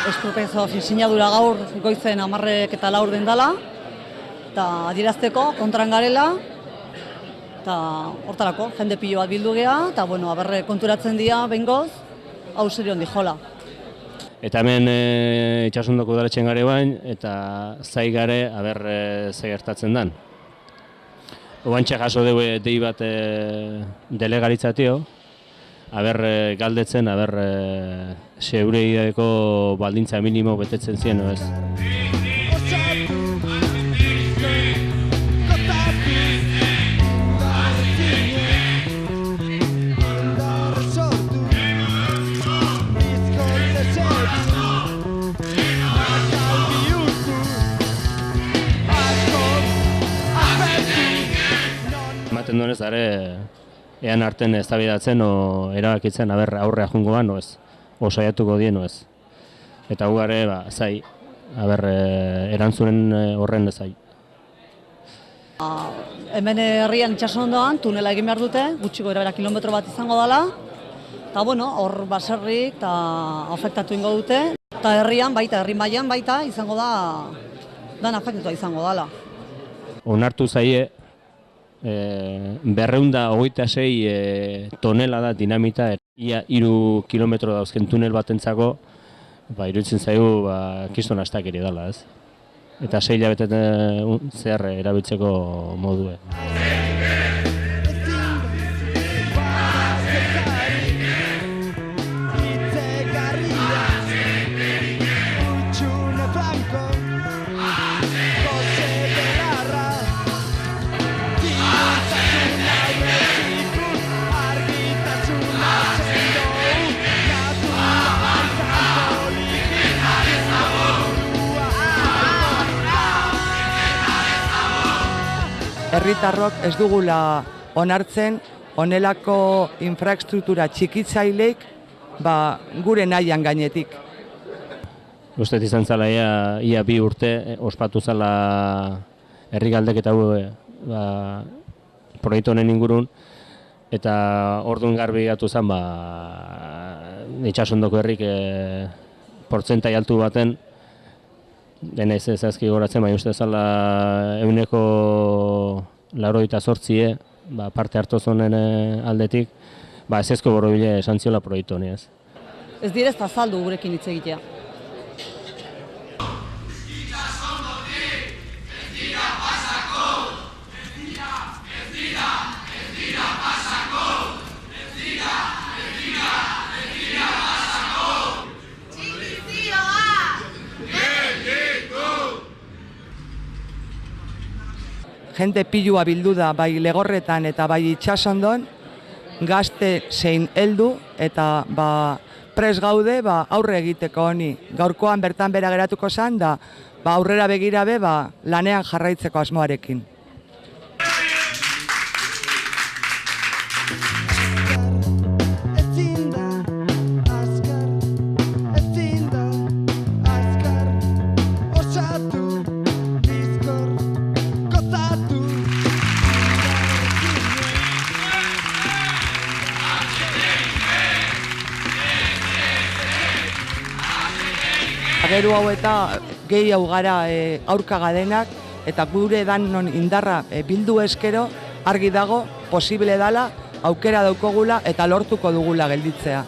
Estropezo sinadura gaur goizen 10:04 den dala, eta adierazteko kontran garela, eta hortarako jende pilo bat bildu geha, eta bueno, aberre konturatzen dira behingoz, hau serion dijola. Eta hemen Itsasondoko udaletxean gare bain, eta zai gare, aber ze gertatzen dan. Oantxe jaso dugu dei bat delegaritzatio, aber galdetzen, aber segureideko baldintza minimo betetzen zien, ez? Ematen duenez, ean arten eztabaidatzen o erabakitzen aurrea jungo ban, o ez, o saiatuko dien, o ez. Eta gu gare, zai, erantzunen horren ezai. Hemen herrian Itsasondoan tunela egin behar dute, gutxiko erabera kilometro bat izango dela, eta bueno, hor baserrik eta afektatu ingo dute, eta herrian baita, herri mailan baita izango da, dan afektatua izango dela. Onartu zaie, 226 tonela da dinamita, ia 3 kilometro dauzken tunel batentzako, iruditzen zaigu kiston astakeri dela, ez? Eta 6 hilabeten zehar erabiltzeko modue. Herritarrok ez dugula onartzen honelako infrastruktura txikitzaileik gure nahian gainetik. Ustez izan zala ia 2 urte ospatu zala herri galdeketa proiektu honen ingurun, eta orduan garbi gatu zen Itsasondoko herrik portzentai altu baten, dena ez ezazki goratzen, baina uste zala 188 parte hartu zonen aldetik, ezezko borobile esan ziola proiektu honi, ez. Ez direz eta azaldu gurekin hitz egitea. Jende pilua bildu da bai Legorretan eta bai Itsasondon, gazte zein heldu eta pres gaude aurre egiteko honi. Gaurkoan bertan bera geratuko zen da aurrera begirabe lanean jarraitzeko asmoarekin. Gero hau eta gehi hau gara aurka gadenak, eta gure danon indarra bildu eskero argi dago posible dela aukera daukogula eta lortuko dugula gelditzea.